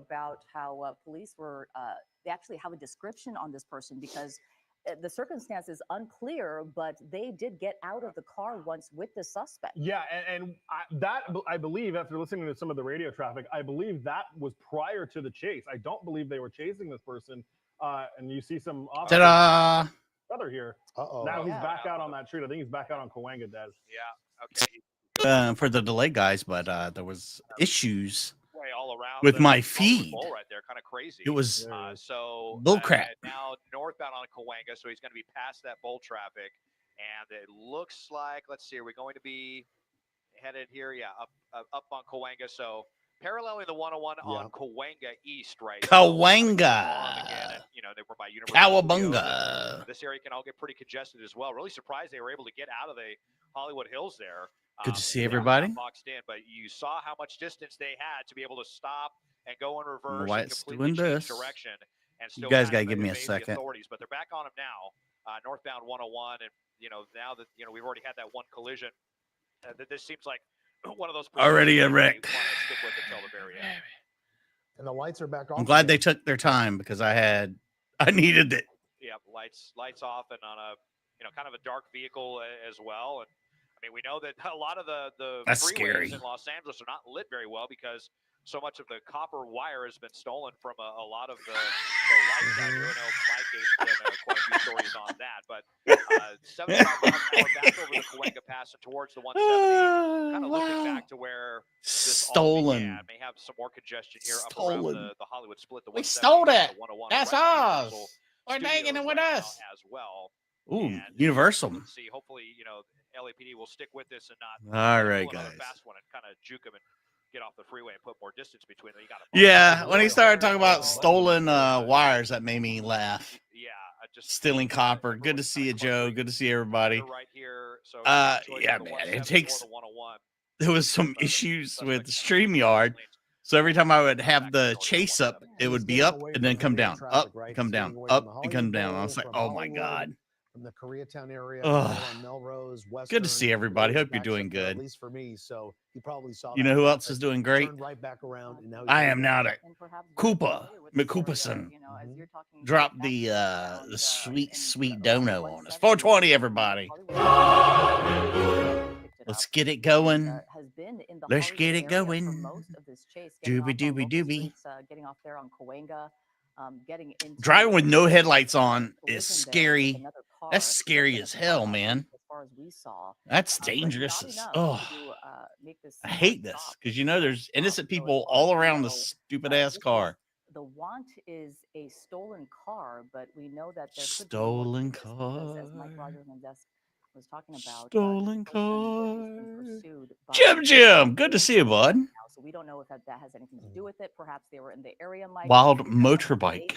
about how police were, they actually have a description on this person because the circumstance is unclear, but they did get out of the car once with the suspect. Yeah, I believe, after listening to some of the radio traffic, I believe that was prior to the chase. I don't believe they were chasing this person. And you see some officers brother here. Now he's back out on that street. I think he's back out on Cahuenga, Des. Yeah, okay. For the delay guys, but there was issues all around with my feed. Right there, kind of crazy. It was so bull crap. Now northbound on Cahuenga, so he's going to be past that bull traffic, and it looks like, let's see, are we going to be headed here? Yeah, up on Cahuenga. So paralleling the 101 on Cahuenga East, right? Cahuenga. You know, they were by University. Cowabunga. This area can all get pretty congested as well. Really surprised they were able to get out of the Hollywood Hills there. Good to see everybody. Boxed in, but you saw how much distance they had to be able to stop and go in reverse and completely change direction. And still you guys got to give me a second. Authorities, but they're back on them now. Northbound 101, and now that we've already had that one collision, this seems like one of those already a wreck. Stick with until the very end. And the lights are back on. I'm glad they took their time because I needed it. Yeah, lights off, and on a kind of a dark vehicle as well. And I mean, we know that a lot of the freeways in Los Angeles are not lit very well because so much of the copper wire has been stolen from a lot of the lights out here. I know Mike has been quite a few stories on that, but 75 miles an hour back over the Cahuenga Pass and towards the 170, kind of looking back to where this stolen. May have some more congestion here up around the Hollywood split. The we stole that. 101 That's ours. We're taking it with us as well. Ooh, Universal. Let's see. Hopefully, LAPD will stick with this and not. All right, guys. Fast one and kind of juke them and get off the freeway and put more distance between them. When he started talking about stolen wires, that made me laugh. Yeah, just stealing copper. Good to see you, Joe. Good to see everybody. Right here. So yeah, man. It takes. There was some issues with StreamYard. So every time I would have the chase up, it would be up and then come down, up, come down, up, and come down. I was like, oh my God. From the Koreatown area, on Melrose, Western, good to see everybody. Hope you're doing good. At least for me, so you probably saw. You know who else is doing great? Right back around, and now I am now to Koopa McCooperson. Drop the sweet dono on us. 420, everybody. Let's get it going. Let's get it going. Doobie. Getting off there on Cahuenga. Driving with no headlights on is scary. That's scary as hell, man. As far as we saw, that's dangerous. I hate this because there's innocent people all around the stupid ass car. The want is a stolen car, but we know that there could stolen be car. As Mike Rogers was talking about stolen car. Jim, good to see you, bud. So we don't know if that has anything to do with it. Perhaps they were in the area. Mike. Wild motorbike.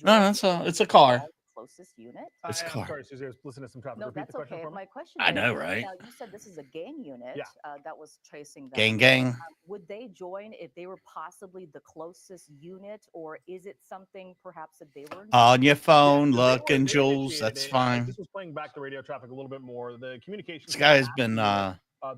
No, it's a car. Closest unit. It's a car. I'm sorry, Susie, I was listening to some traffic. No, that's okay. My question. I know, right? Now, you said this is a gang unit that was chasing them. Gang. Would they join if they were possibly the closest unit, or is it something perhaps that they were on your phone? Look and Jules, that's fine. This was playing back the radio traffic a little bit more. The communication. This guy has been the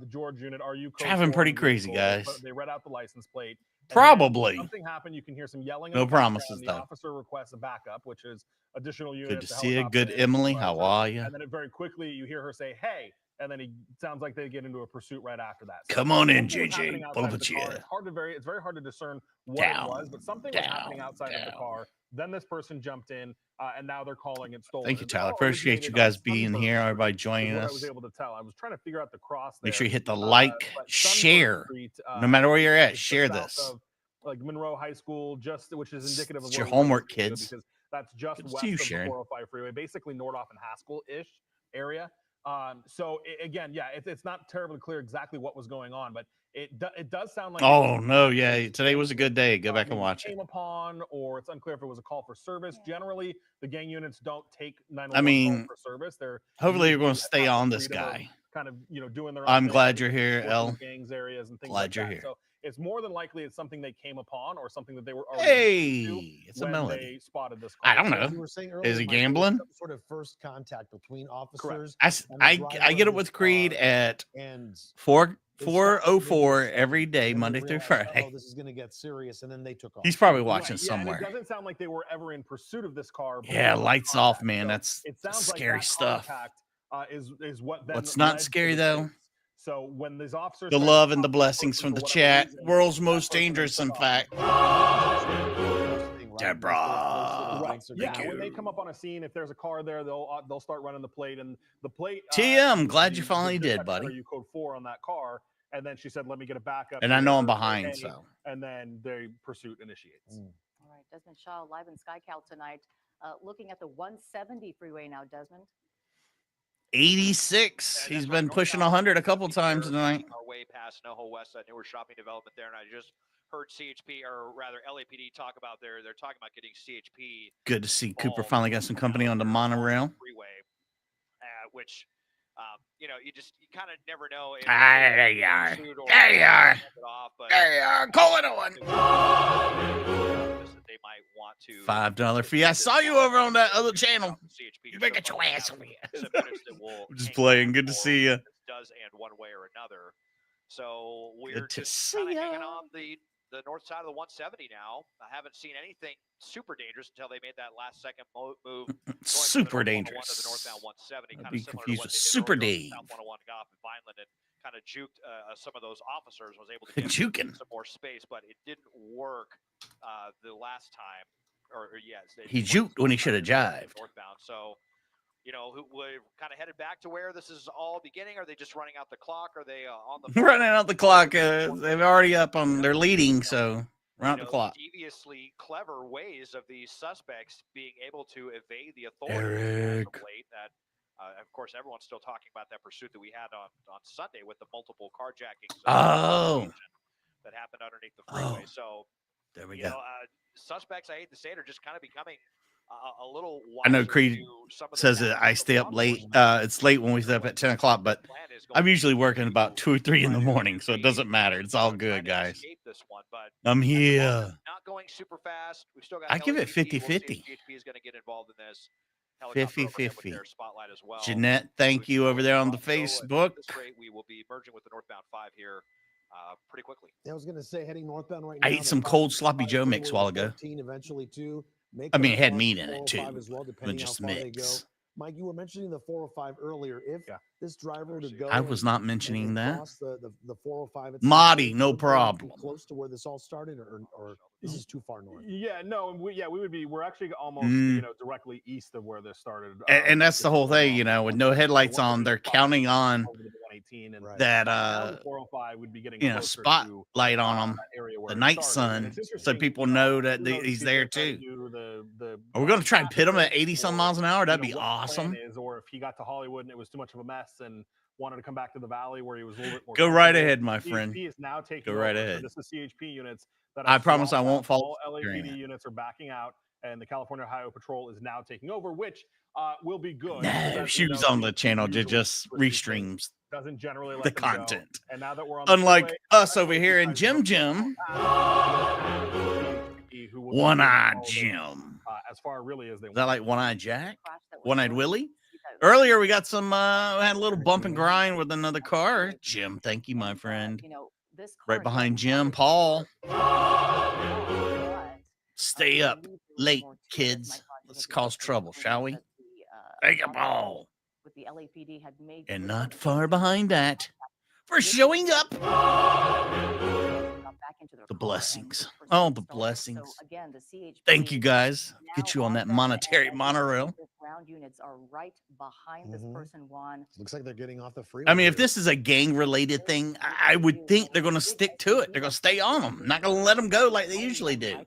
George unit. Are you driving pretty crazy, guys? They read out the license plate. Probably. Something happened. You can hear some yelling. No promises, the though. Officer requests a backup, which is additional units. Good to see you. Good, Emily. How are you? And then very quickly, you hear her say, "Hey," and then he sounds like they get into a pursuit right after that. So come on in, JJ. Pull up a chair. It's very hard to discern what it was, but something was happening outside of the car. Then this person jumped in, and now they're calling it stolen. Thank you, Tyler. Appreciate you guys being here. Everybody joining us. I was able to tell. I was trying to figure out the cross. Make sure you hit the like, share. No matter where you're at, share this. Like Monroe High School, which is indicative of your homework, kids. Because that's just west of the 405 freeway, basically Nordoff and Haskell-ish area. So again, it's not terribly clear exactly what was going on, but it does sound like. Oh no, yeah, today was a good day. Go back and watch it. Came upon, or it's unclear if it was a call for service. Generally, the gang units don't take 911 for service. Hopefully you're going to stay on this guy. Kind of doing their. I'm glad you're here, El. Gangs areas and things. Glad you're here. So it's more than likely it's something they came upon or something that they were already Hey, it's a when melody. they spotted this car. I don't As you know. were saying earlier, Is he Mike, there was gambling? some sort of first contact between officers. I get it with Creed at 4:04 every day, Monday through Friday. Oh, this is going to get serious, and then they took off. He's probably watching Yeah, and it somewhere. doesn't sound like they were ever in pursuit of this car. Yeah, lights off, contact. man. So That's it sounds scary like that stuff. contact, is what then What's not led to scary, the though? chase. So when these officers The tried to love and the stop blessings person from for the whatever chat. reason, World's that most person then dangerous, took in off. fact. Deborah. Right. Yeah, Thank when they you. come up on a scene, if there's a car there, they'll start running the plate, and the plate. TM, glad you finally the did, buddy. You code 4 on that car, and then she said, "Let me get a backup." And I know I'm here, behind, okay, so. And then the pursuit initiates. All right, Desmond Shaw live in SkyCal tonight, looking at the 170 freeway now. Desmond. 86. He's been pushing 100 a couple times tonight. Our way past NoHo West, that newer shopping development there, and I just heard CHP, or rather LAPD, talk about they're talking about getting CHP. Good to see Cooper finally got some company on the monorail. Freeway, which, you know, you kind of never know. If There you are. There you are. There you are. Call it on. They might want to $5 fee. I saw you over on that other channel. CHP You better get your ass over here. I'm just playing. Good to see you. Does and one way or another. So we're Good to just kind of see ya. hanging on the north side of the 170 now. I haven't seen anything super dangerous until they made that last second move. Super to dangerous. the northbound 170. I'd Kind be of similar to confused what with they did Super earlier on Dave. South 101 got off in Vineland and kind of juked some of those officers. Was able to get Juking. some more space, but it didn't work the last time. Or yes, He juked when he should have jived. Northbound. So, you know, we're kind of headed back to where this is all beginning. Are they just running out the clock? Are they on the Running out the clock? They're already up on. They're leading, so run out the clock. Deviously clever ways of these suspects being able to evade the authorities. Late that, of course, everyone's still talking about that pursuit that we had on Sunday with the multiple carjackings. That happened underneath the freeway. So there we go. Suspects, I hate to say it, are just kind of becoming a little. I know Creed says that I stay up late. It's late when we stay up at 10 o'clock, but I'm usually working about 2 or 3 in the morning, so it doesn't matter. It's all good, guys. I'm here. Not going super fast. We still got. I give it 50-50. 50-50. Jeanette, thank you over there on the Facebook. At this rate, we will be merging with the northbound 5 here pretty quickly. I was going to say heading northbound right now. I ate some cold sloppy Joe mix a while ago. Eventually, too. I mean, it had meat in it too. Well, just mix. Mike, you were mentioning the 405 earlier. If this driver to go, I was not mentioning that. The 405. Mahdi, no problem. Close to where this all started, or this is too far north. Yeah, no, we would be. We're actually almost directly east of where this started. And that's the whole thing, with no headlights on, they're counting on that 405 would be getting spotlight on them, the night sun, so people know that he's there too. Are we going to try and pit him at 80 some miles an hour? That'd be awesome. Or if he got to Hollywood and it was too much of a mess and wanted to come back to the valley where he was a little bit more. Go right ahead, my friend. He is now taking Go right ahead. This is CHP units. I promise I won't fall. All LAPD units are backing out, and the California Highway Patrol is now taking over, which will be good. No, shoes on the channel just restreams doesn't generally let the them content. Go. And now that we're on unlike freeway, us over here in Jim, One-Eyed Jim. As far really as they is that like One-Eyed Jack? One-Eyed Willie? Earlier we got some had a little bump and grind with another car. Jim, thank you, my friend. Right behind Jim, Paul. Stay up late, kids. Let's cause trouble, shall we? Take a ball. And not far behind that, for showing up. The blessings. Oh, the blessings. Thank you, guys. Get you on that monetary monorail. Ground units are right behind this person, Juan. Looks like they're getting off the freeway. I mean, if this is a gang-related thing, I would think they're going to stick to it. They're going to stay on them. Not going to let them go like they usually do.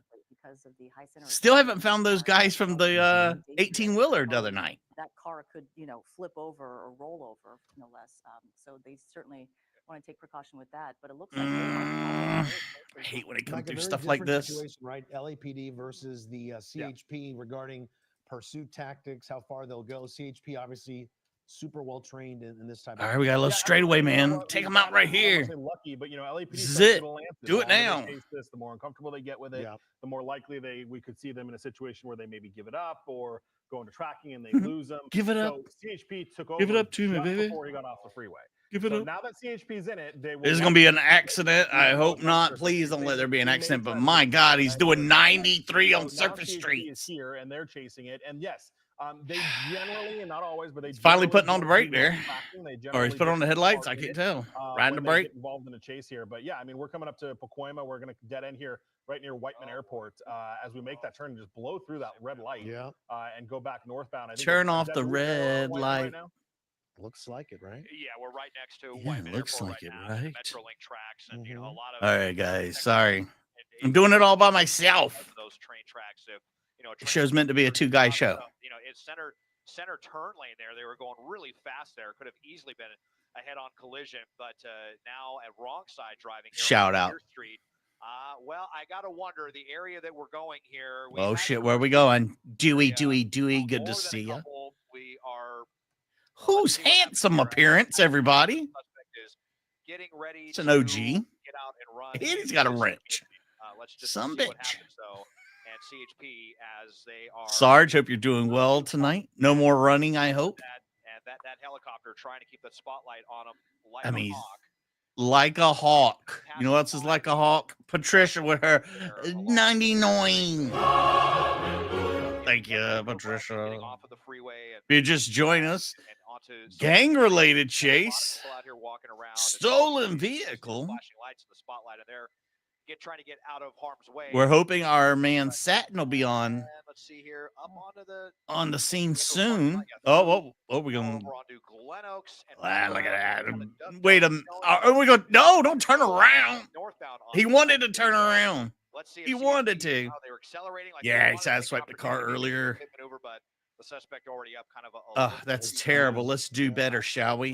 Still haven't found those guys from the 18-wheeler the other night. That car could, flip over or roll over, no less. So they certainly want to take precaution with that. But it looks like I hate when it comes through stuff like this. Right, LAPD versus the CHP regarding pursuit tactics, how far they'll go. CHP obviously super well trained in this type. All right, we got a little straightaway, man. Take them out right here. Lucky, but LAPD This is it. Do it the now. They chase this, the more uncomfortable they get with it, the more likely we could see them in a situation where they maybe give it up or go into tracking and they lose them. Give it up. So CHP took over. Give it up to me, baby. Before he got off the freeway. Give it up. Now that CHP's in it, they will. There's gonna be an accident. I hope not. Please don't let there be an accident. But my God, he's doing 93 on surface streets here, and they're chasing it. And yes, they generally, and not always, but they finally putting on the brake there, or he's put on the headlights. I can't tell. Riding the brake. Involved in a chase here, but yeah, I mean, we're coming up to Pacoima. We're gonna dead end here, right near Whiteman Airport. As we make that turn, and just blow through that red light, and go back northbound. I think turn off the red light. Right now. Looks like it, right? Yeah, we're right next to Whiteman looks like it, now, right? Metrolink tracks, and a lot of. All right, guys. Sorry, I'm doing it all by myself. Those train tracks, The show's meant to be a two-guy show. It's center turn lane there. They were going really fast there. Could have easily been a head-on collision, but now at wrong side driving. Shout out. Street. Well, I gotta wonder the area that we're going here. Oh shit, where are we going? Dewey. Good to see you. We are. Who's handsome appearance, everybody? Getting ready. It's an OG. Get out and run. He's got a wrench. Let's just some see bitch. What happens, and CHP as they are. Sarge, hope you're doing well tonight. No more running, I hope. That helicopter trying to keep the spotlight on him. Like I mean, like a hawk. You know what else is like a hawk? Patricia with her 99. Thank you, Patricia. If you just join us, gang-related chase, stolen vehicle. Trying to get out of harm's way. We're hoping our man Satin will be on. Let's see here, up on the scene soon. Oh, we're going. Look at that. Wait a minute. Are we going? No, don't turn around. He wanted to turn around. He wanted to. They were accelerating. Yeah, he sideswiped the car earlier. But the suspect already up kind of Oh, that's terrible. Let's do better, shall we?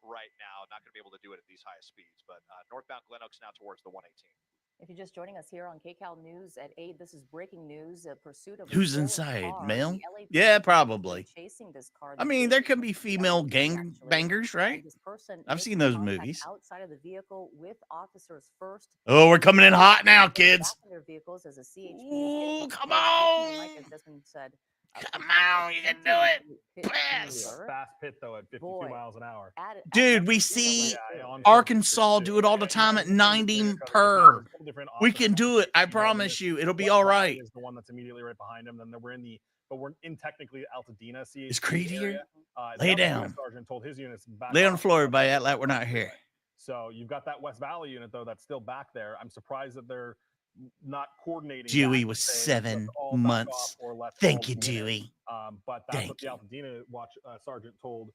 Right now, not going to be able to do it at these high speeds, but northbound Glen Oaks now towards the 118. If you're just joining us here on KCAL News at 8, this is breaking news. A pursuit of who's inside, male? Yeah, probably. Chasing this car. I mean, there can be female gang bangers, right? I've seen those movies. Outside of the vehicle with officers first. Oh, we're coming in hot now, kids. Their vehicles as a CHP. Ooh, come on. Like has just been said. Come on, you can do it. Yes. Fast pit though at 52 miles an hour. Dude, we see Arkansas do it all the time at 90 per. We can do it. I promise you, it'll be all right. Is the one that's immediately right behind him. Then we're in technically Altadena. Is Creed here? Lay down. Sergeant told his units lay on the floor, everybody. Act like we're not here. So you've got that West Valley unit though that's still back there. I'm surprised that they're not coordinating. Dewey was 7 months. Thank you, Dewey. But that's what the Altadena sergeant told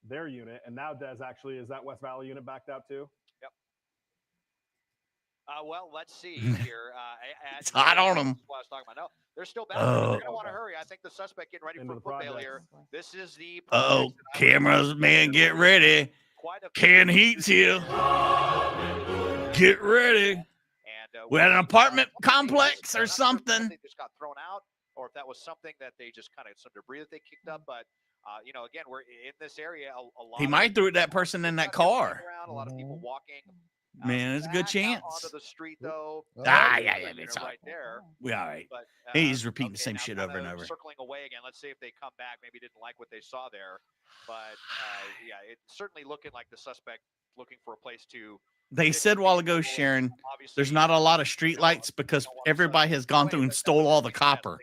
their unit. And now Des actually is that West Valley unit backed out too? Yep. Well, let's see here. It's hot on them. What I was talking about. No, they're still back. They're going to want to hurry. I think the suspect getting ready for a foot failure. This is the. Cameras, man, get ready. Can Heat's here. Get ready. We're at an apartment complex or something. They just got thrown out, or if that was something that they just kind of some debris that they kicked up. But again, we're in this area. A lot. He might threw that person in that car. A lot of people walking. Man, there's a good chance. Onto the street though. Yeah, it's right there. We all right. But, he's repeating the same shit over and over. Circling away again. Let's see if they come back. Maybe didn't like what they saw there, but it's certainly looking like the suspect looking for a place to. They said a while ago, Sharon, there's not a lot of street lights because everybody has gone through and stole all the copper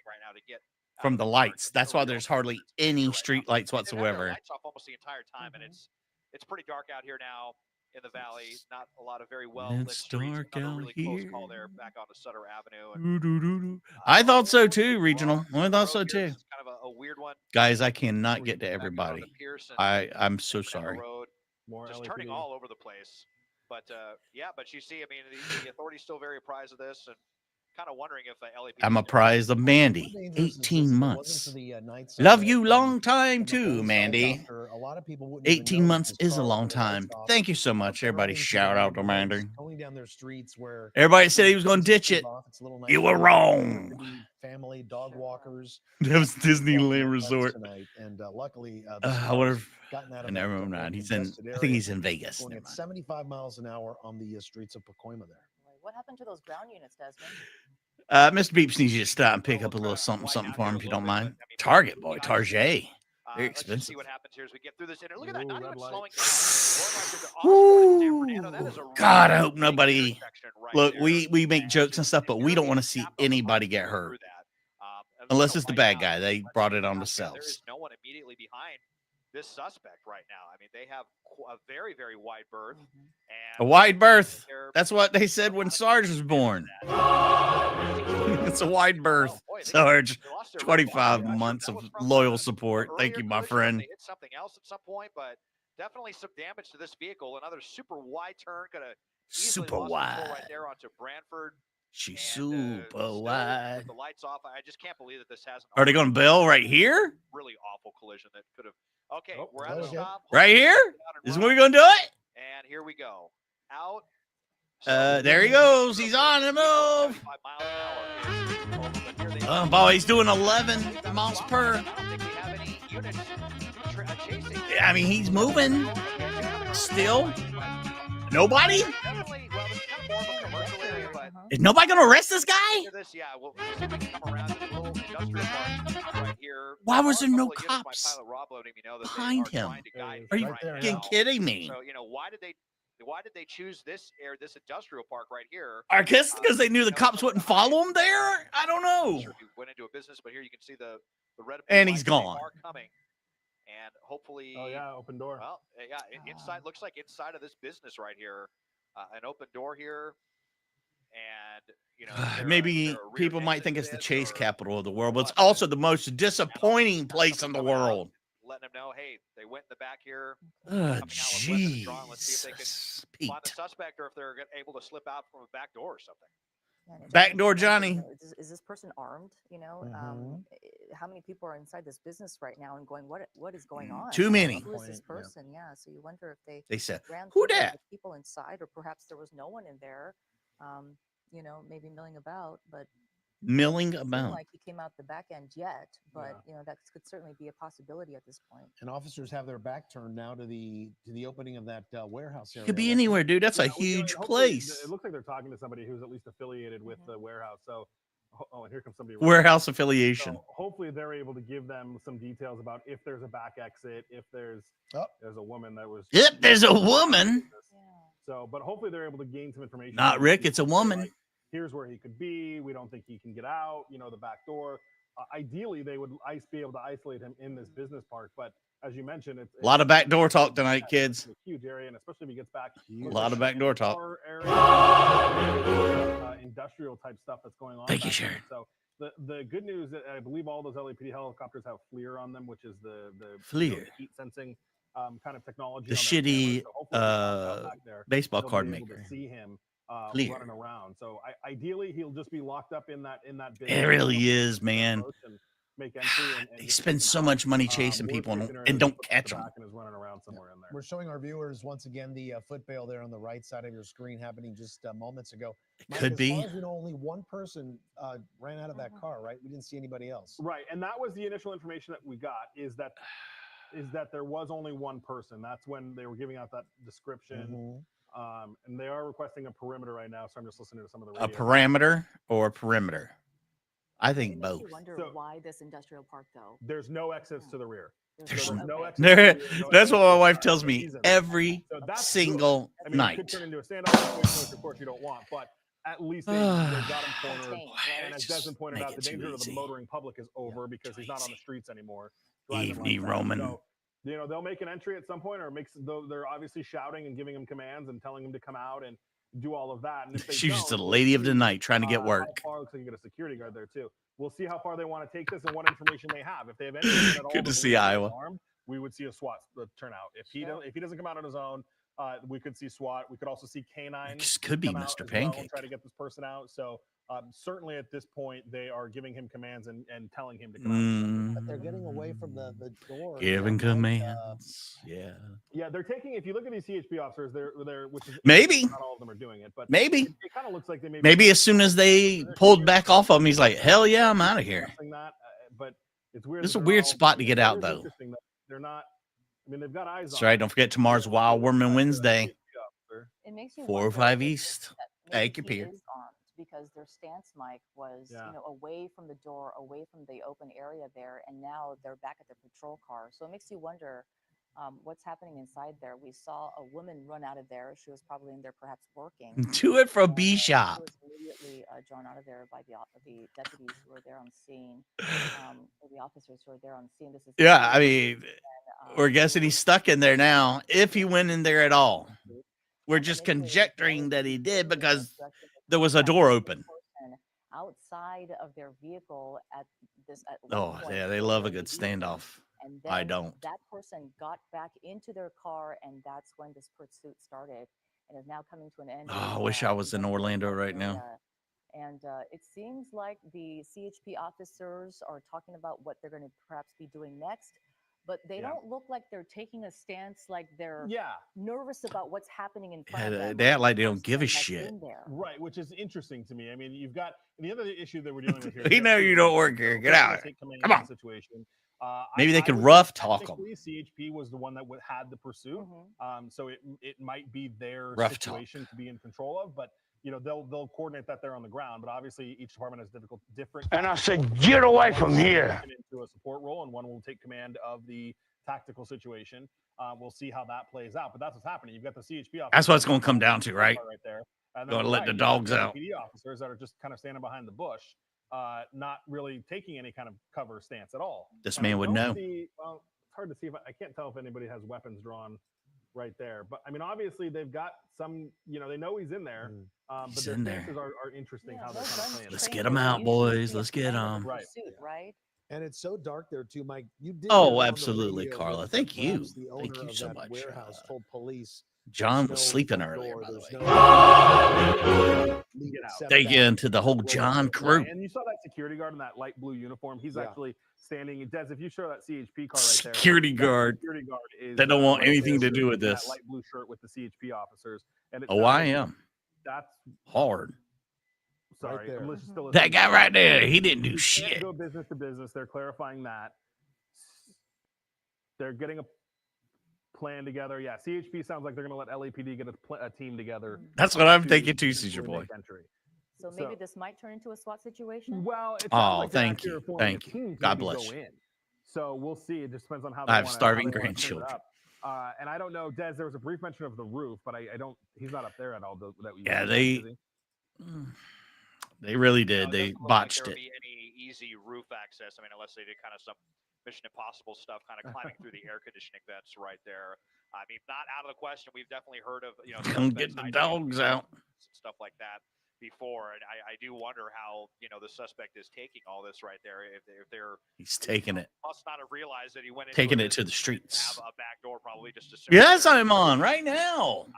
from the lights. That's why there's hardly any street lights whatsoever. Lights off almost the entire time, and it's pretty dark out here now in the valley. Not a lot of very well lit streets. Another really close call there back onto Sutter Avenue. I thought so too, Regional. I thought so too. Kind of a weird one. Guys, I cannot get to everybody. I'm so sorry. Just turning all over the place. But but you see, I mean, the authority's still very apprised of this, and kind of wondering if LAPD. I'm apprised of Mandy. 18 months. Love you long time too, Mandy. 18 months is a long time. Thank you so much, everybody. Shout out to Mandy. Everybody said he was going to ditch it. You were wrong. family, dog walkers. That was Disneyland Resort. Tonight, and luckily, I wonder if gotten out of never that, mind. He's in. congested I think he's area. in Vegas. Going Never at mind. 75 miles an hour on the streets of Pacoima there. What happened to those ground units, Desmond? Mr. Beeps needs you to stop and pick up a little something for him if you don't mind. Target boy, Target. Very Let's just expensive. see what happens here as we get through this. And look at that, Ooh, not red even light. slowing down. Going right to the Osprey in San Fernando. That is a God, I really hope big nobody. intersection right Look, there. we make jokes and stuff, but we don't want to Just see tapped on the anybody button get to go hurt. through that. Unless it's the Right bad now, guy. They let's brought see it what on happens. There themselves. is no one immediately behind this suspect right now. I mean, they have a very, very wide berth. A And wide berth. they're- That's what they said when Sarge was born. It's a wide berth, Oh, boy, Sarge. they lost their 25 red bar. months That of was from loyal the support. Thank earlier you, my collision. friend. They hit something else at some point, but definitely some damage to this vehicle. Another super wide turn, could have easily Super lost control wide. right there onto Branford. She's And, super still wide. with the lights off. I just can't believe that this hasn't. Are they going to bail right here? Really awful collision that could have. Okay, Oh, we're at the okay. stop. Right here? Hold Is on when and we're going to do it? And here we go. Out. There he goes. He's on the move. 75 miles an hour is over, but here they Oh, are. boy, he's doing 11 miles per. I don't think we have any units chasing. I mean, he's moving. Still. Nobody? Definitely, well, it's kind of more of a commercial area, but Is nobody going to arrest this guy? after this, yeah, we'll see if we can come around this little industrial park right here. Why was there There are a no couple of units, my cops pilot Rob letting me know that behind they are him? trying to guide Are me you right there fucking now. kidding me? So, why did they choose this industrial park right here? I guess because they knew the cops wouldn't follow him there? I don't know. Sure, we went into a business, but here you can see the red. And he's lights, they gone. are coming, and hopefully. Oh yeah, open door. Well, yeah, inside looks like inside of this business right here, an open door here, and is there Maybe a rear people might exit think to it's the this, chase or capital of the world, but it's what? also the most disappointing place in the world. Letting them know, hey, they went in the back here. Oh, coming out with weapons drawn. Let's see if they can Jesus. find the Pete. suspect, or if they're able to slip out from a back door or something. Yeah, and Backdoor you Johnny. know, is this person armed? How many people are inside this business right now and going, what is going on? Too many. Who is this Yeah. person? Yeah. So you wonder if they They said, ran who through that? the people inside, or perhaps there was no one in there. Maybe milling about, but Milling it doesn't seem about. like he came out the back end yet. But that could certainly be a possibility at this point. And officers have their back turned now to the opening of that warehouse area. Could be Leslie. anywhere, dude. That's a Yeah, huge hopefully place. It looks like they're talking to somebody who's at least affiliated with the warehouse. So, and here comes somebody. Warehouse affiliation. So hopefully they're able to give them some details about if there's a back exit, if there's a woman that was. Yep, there's a woman. Yeah. So, but hopefully they're able to gain some information. Not Rick, it's a woman. Like, here's where he could be. We don't think he can get out. The back door. Ideally, they would be able to isolate him in this business park. But as you mentioned, it's A lot of backdoor talk tonight, kids. a huge area, and especially if he gets back. A lot of backdoor talk. Industrial type stuff that's going on. Thank you, back there. Sharon. So the good news that I believe all those LAPD helicopters have FLIR on them, which is the FLIR. heat sensing kind of technology. The on their shitty, cameras. So hopefully if he pops out back there, baseball they'll card be able to maker. see him FLIR. running around. So ideally he'll just be locked up in that. It really is, man. Make entry and They just spend take so him out. much money chasing Worst people case and scenario, don't puts catch the them. back and is running around somewhere in there. We're showing our viewers once again the foot bail there on the right side of your screen happening just moments ago. Mike, Could as be. far as we know, only one person ran out of that car, right? We didn't see anybody else. Right, and that was the initial information that we got is that there was only one person. That's when they were giving out that description. And they are requesting a perimeter right now, so I'm just listening to some of the A radio. parameter or a perimeter? I It think makes both. you wonder So- why this industrial park, though. There's no exits to the rear. There's no okay. exits to There, the rear, no that's what my exits wife for tells no me reason. every So that's single good. I mean, it could night. turn into a standoff situation, which of course you don't want, but at least they got him cornered. Contained, And as Just Desmond pointed make out, the it too danger to the easy. motoring public is over because he's not on the easy. streets anymore. driving Evening that. Roman. So, they'll make an entry at some point, or they're obviously shouting and giving him commands and telling him to come out and do all of that. And if they She's just a don't, lady of the we'll see, night trying to get work. How far, looks like you got a security guard there too. We'll see how far they want to take this and what information they have. If they have anything at all, Good to that see believes he's Iowa. armed, we would see a SWAT turnout. If he doesn't come out on his own, we could see SWAT. We could also see canines. This could be come out Mr. as well and Pancake. try to get this person out. So Certainly at this point, they are giving him commands and telling him to come out. But they're getting away from the door. Giving commands. Yeah. Yeah, they're taking. If you look at these CHP officers, they're which is maybe not all of them are doing it, but maybe it kind of looks like they maybe as soon as they pulled back off of him, he's like, hell yeah, I'm out of here. That, but it's weird. This is a weird spot to get out, though. Interesting that they're not. I mean, they've got eyes. That's right. Don't forget tomorrow's Wild Woman Wednesday. It makes you 405 East. Thank you, Peter. Because their stance, Mike, was away from the door, away from the open area there, and now they're back at the patrol car. So it makes you wonder what's happening inside there. We saw a woman run out of there. She was probably in there, perhaps working. Do it from B shop. She was immediately drawn out of there by the deputies who were there on scene, or the officers who were there on scene. This is I mean, we're guessing he's stuck in there now. If he went in there at all, we're just conjecturing that he did because there was a door open. Outside of their vehicle at oh yeah, they love a good standoff. And then I don't. That person got back into their car, and that's when this pursuit started, and is now coming to an end. Oh, I wish I was in Orlando right now. And it seems like the CHP officers are talking about what they're going to perhaps be doing next. But they don't look like they're taking a stance like they're nervous about what's happening in front of them. They act like they don't give a shit. Right, which is interesting to me. I mean, you've got the other issue that we're dealing with here. We know you don't work here. Get out. Come on. Situation. Maybe they could rough talk them. CHP was the one that had the pursuit, so it might be their rough situation talk to be in control of, but. They'll coordinate that there on the ground, but obviously each department has different. And I said, get away from here. Into a support role, and one will take command of the tactical situation. We'll see how that plays out, but that's what's happening. You've got the CHP officers. That's what it's going to come down to, right? Right there. Going to let the dogs out. PD officers that are just kind of standing behind the bush, not really taking any kind of cover stance at all. This man would know. Well, it's hard to see I can't tell if anybody has weapons drawn right there, but I mean, obviously they've got some. They know he's in there. But he's their in there. stances are interesting. How they're kind of playing. Let's get them out, boys. Let's get them. Right. And it's so dark there too, Mike. You did. Oh, absolutely, Carla. Thank you. Thank you so much. Warehouse told police. John was sleeping earlier, by the way. Thank you to the whole John crew. And you saw that security guard in that light blue uniform. He's actually standing. Des, if you show that CHP car right there, security guard is they don't want anything to do with this. That light blue shirt with the CHP officers. And I am. That's hard. Sorry, right that guy right there, he didn't do shit. Go business to business. They're clarifying that. They're getting a plan together. Yeah, CHP sounds like they're going to let LAPD get a team together. That's what I'm thinking too, Caesar boy. So maybe this might turn into a SWAT situation. Well, thank you. God bless you. So we'll see. It just depends on how I have starving grandchildren. And I don't know, Des. There was a brief mention of the roof, but I don't. He's not up there at all. They really did. They botched it. Be any easy roof access? I mean, unless they did kind of some Mission Impossible stuff, kind of climbing through the air conditioning vents right there. I mean, not out of the question. We've definitely heard of come get the dogs out, stuff like that before, and I do wonder how the suspect is taking all this right there. If he's taking it, must not have realized that he went taking it to the streets. Have a back door, probably just to. Yes, I'm on right now. And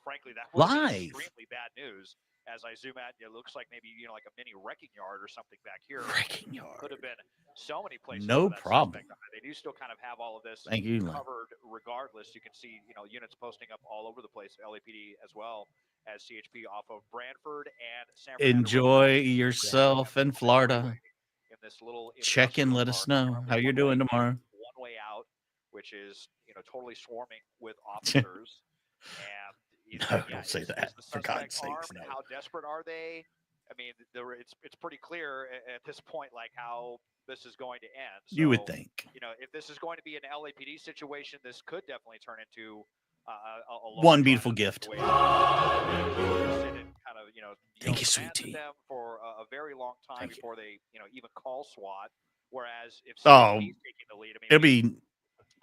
frankly, that was live. Extremely bad news. As I zoom out, it looks like maybe like a mini wrecking yard or something back here. Wrecking yard could have been so many places. No problem. They do still kind of have all of this Thank you, covered. Regardless, you can see units posting up all over the place. LAPD as well as CHP off of Branford and San Fernando. Enjoy yourself in Florida. In this little check in. Let us know how you're doing tomorrow. One way out, which is totally swarming with officers and. Don't say that. For God's sakes, no. How desperate are they? I mean, it's pretty clear at this point, like how this is going to end. So, you would think. If this is going to be an LAPD situation, this could definitely turn into a one beautiful gift. Kind of, thank you, sweetie. Them for a very long time before they, even call SWAT. Whereas if taking the lead, it'll be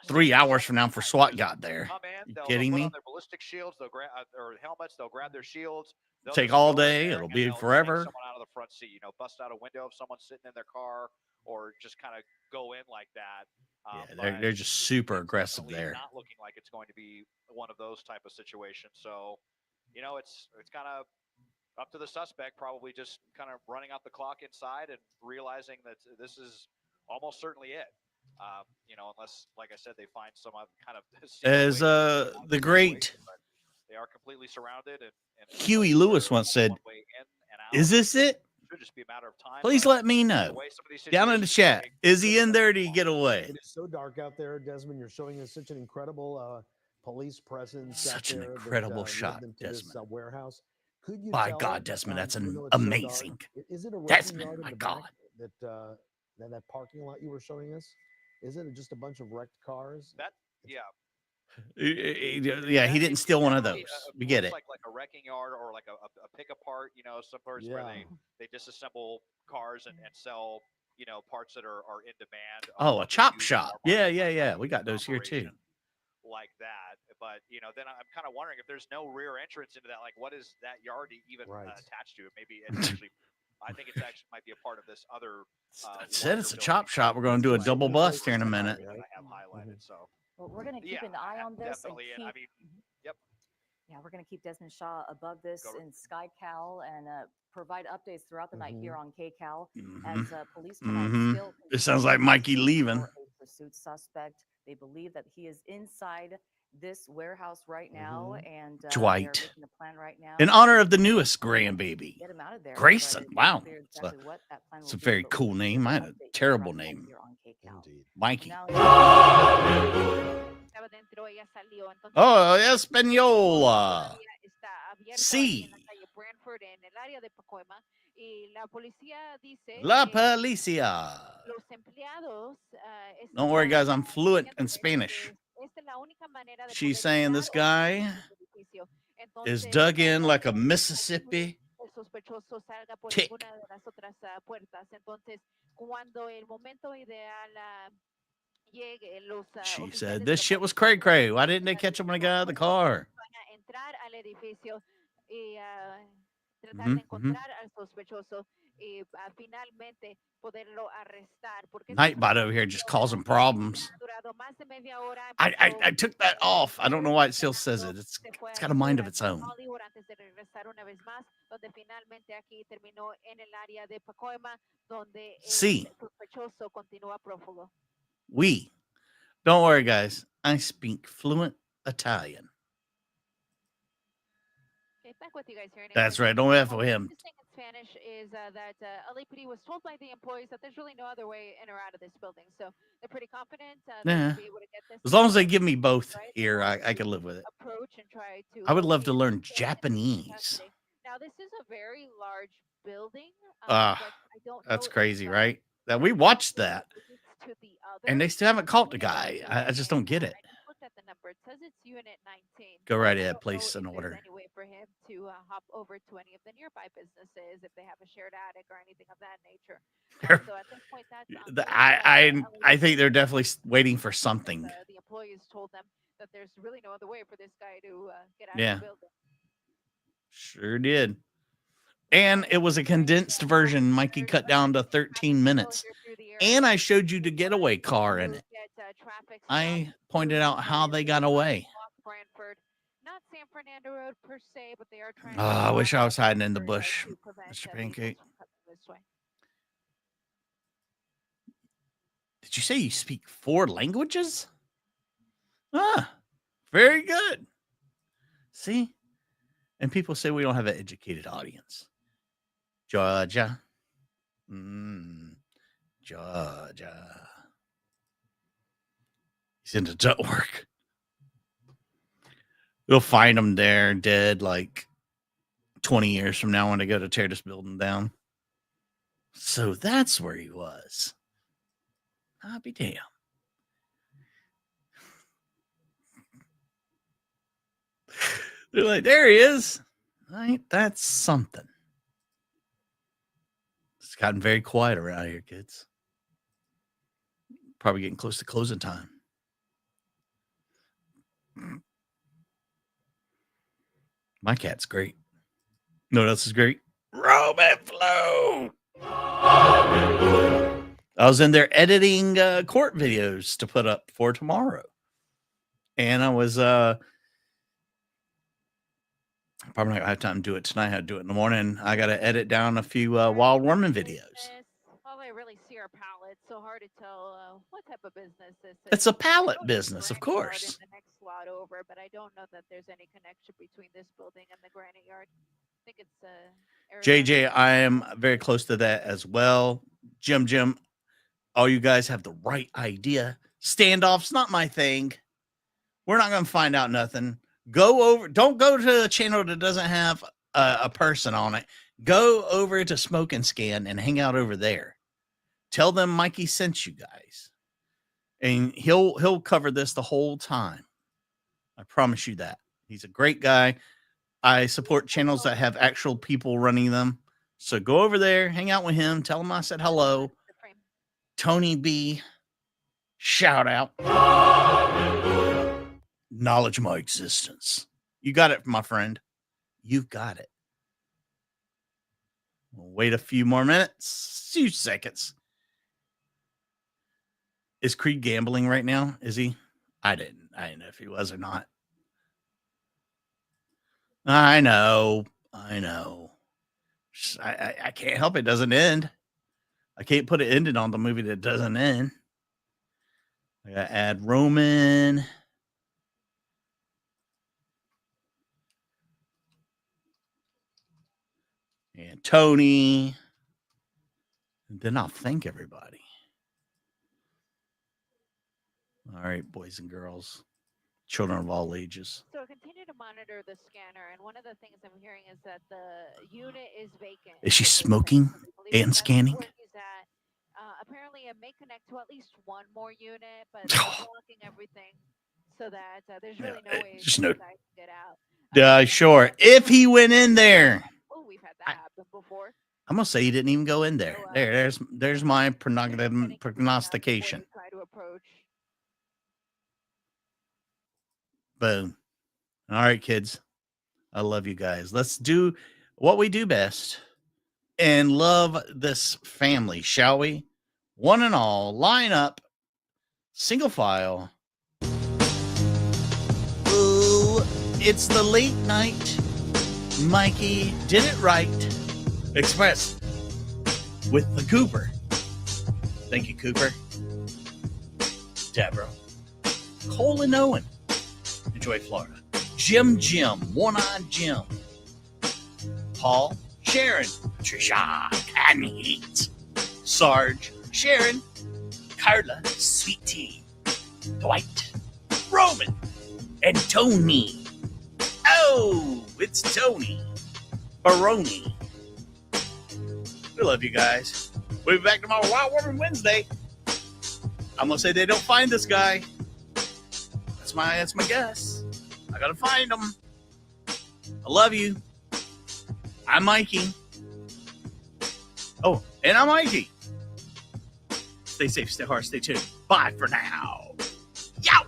3 hours from now for SWAT got there. You kidding me? On their ballistic shields, they'll grab or helmets. They'll grab their shields. They'll take all day. It'll be forever. Someone out of the front seat, bust out a window if someone's sitting in their car, or just kind of go in like that. They're just super aggressive there. Not looking like it's going to be one of those type of situations. So, it's kind of up to the suspect, probably just kind of running out the clock inside and realizing that this is almost certainly it. Unless, like I said, they find some kind of as the great they are completely surrounded. And Huey Lewis once said, "Is this it? Should just be a matter of time. Please let me know down in the chat. Is he in there? Or did he get away?" It is so dark out there, Desmond. You're showing us such an incredible police presence. Such out an there incredible that, shot, into Desmond. This, warehouse. Could you By tell, God, Desmond, that's even though it's amazing. So is it a Desmond, yard in my the God. Back that parking lot you were showing us? Is it just a bunch of wrecked cars? Yeah, he didn't steal one of those. We get it. Like a wrecking yard or like a pick apart, some parts where they disassemble cars and sell, parts that are in demand. Oh, a chop shop. Yeah. We got those here too. Like that. But, then I'm kind of wondering if there's no rear entrance into that, like what is that yard even attached to? Maybe it's actually, I think it's actually might be a part of this other. I said it's a chop shop. We're going to do a double bust here in a minute. I have highlighted, so. Well, we're going to keep an eye on this. Definitely. And yep. Yeah, we're going to keep Desmond Shaw above this in SkyCal and provide updates throughout the night here on KCal as police tonight still. It sounds like Mikey leaving. A pursuit suspect. They believe that he is inside this warehouse right now, and Dwight, they're making a plan right now in honor of the newest grandbaby, get him out of there. Grayson. Wow, exactly what that plan it's a will be, very but cool name. I had a terrible name, Mikey. Oh, Española. Sí. La policía. Don't worry, guys. I'm fluent in Spanish. She's saying this guy is dug in like a Mississippi tick. She said, this shit was cray-cray. Why didn't they catch him when they got out of the car? Nightbot over here just causing problems. I took that off. I don't know why it still says it. It's got a mind of its own. See. We. Don't worry, guys. I speak fluent Italian. Back with you guys here. That's right. Don't F with him. This thing in Spanish is that LAPD was told by the employees that there's really no other way in or out of this building. So they're pretty confident yeah. be able to get this. As long as they give me both here, I can live with it. Approach and try to I would love to learn Japanese. Now, this is a very large building. That's crazy, right? That we watched that. And they still haven't caught the guy. I just don't get it. At the number. It says it's unit 19. Go right ahead, place an order. Any way for him to hop over to any of the nearby businesses if they have a shared attic or anything of that nature. So at this point, that's I think they're definitely waiting for something. The employees told them that there's really no other way for this guy to get out of the building. Sure did. And it was a condensed version. Mikey cut down to 13 minutes. And I showed you the getaway car in it. I pointed out how they got away. Not San Fernando Road per se, but they are trying I wish I was hiding in the bush, Mr. Pancake. Did you say you speak 4 languages? Very good. See? And people say we don't have an educated audience. Georgia. Georgia. He's into duct work. We'll find him there dead like 20 years from now when they go to tear this building down. So that's where he was. I'll be damned. They're like, there he is. Right? That's something. It's gotten very quiet around here, kids. Probably getting close to closing time. My cat's great. No, this is great. Robin Flow. I was in there editing court videos to put up for tomorrow. And I was Probably not gonna have time to do it tonight. I had to do it in the morning. I gotta edit down a few wild woman videos. All I really see are pallets. So hard to tell what type of business this is. It's a pallet business, of course. In the next lot over, but I don't know that there's any connection between this building and the granite yard. I think it's JJ. I am very close to that as well. Jim, all you guys have the right idea. Standoff's not my thing. We're not gonna find out nothing. Go over. Don't go to a channel that doesn't have a person on it. Go over to Smoke and Scan and hang out over there. Tell them Mikey sent you guys, and he'll cover this the whole time. I promise you that. He's a great guy. I support channels that have actual people running them. So go over there, hang out with him, tell him I said hello. Tony B, shout out. Acknowledge my existence. You got it, my friend. You've got it. We'll wait a few more minutes, few seconds. Is Creed gambling right now? Is he? I didn't know if he was or not. I know. I can't help it. Doesn't end. I can't put it ended on the movie that doesn't end. I gotta add Roman. And Tony. And then I'll thank everybody. All right, boys and girls, children of all ages. So continue to monitor the scanner, and one of the things I'm hearing is that the unit is vacant. Is she smoking and scanning? Apparently, it may connect to at least one more unit, but they're blocking everything so that there's really no way just no. to get out. Sure. If he went in there. Oh, we've had that happen before. I'm gonna say he didn't even go in there. There's my prognostication. Try to approach. Boom. All right, kids. I love you guys. Let's do what we do best and love this family, shall we? One and all, line up, single file. Ooh, it's the late night. Mikey did it right. Express with the Cooper. Thank you, Cooper. Deborah. Cole and Owen. Enjoy Florida. Jim, One-Eyed Jim. Paul, Sharon, Patricia, and Heat. Sarge, Sharon, Carla, Sweet Tea, Dwight, Roman, and Tony. Oh, it's Tony Baroni. We love you guys. We'll be back tomorrow, Wild Woman Wednesday. I'm gonna say they don't find this guy. That's my guess. I gotta find him. I love you. I'm Mikey. Oh, and I'm Mikey. Stay safe, stay hard, stay tuned. Bye for now. Yow!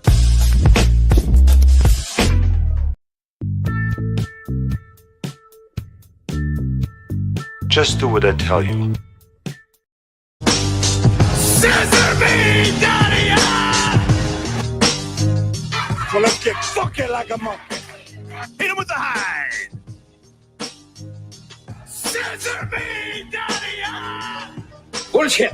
Just do what I tell you. Scissor me, daddy! So let's get fucking like a monkey. Hit him with the hide. Scissor me, daddy! Bullshit.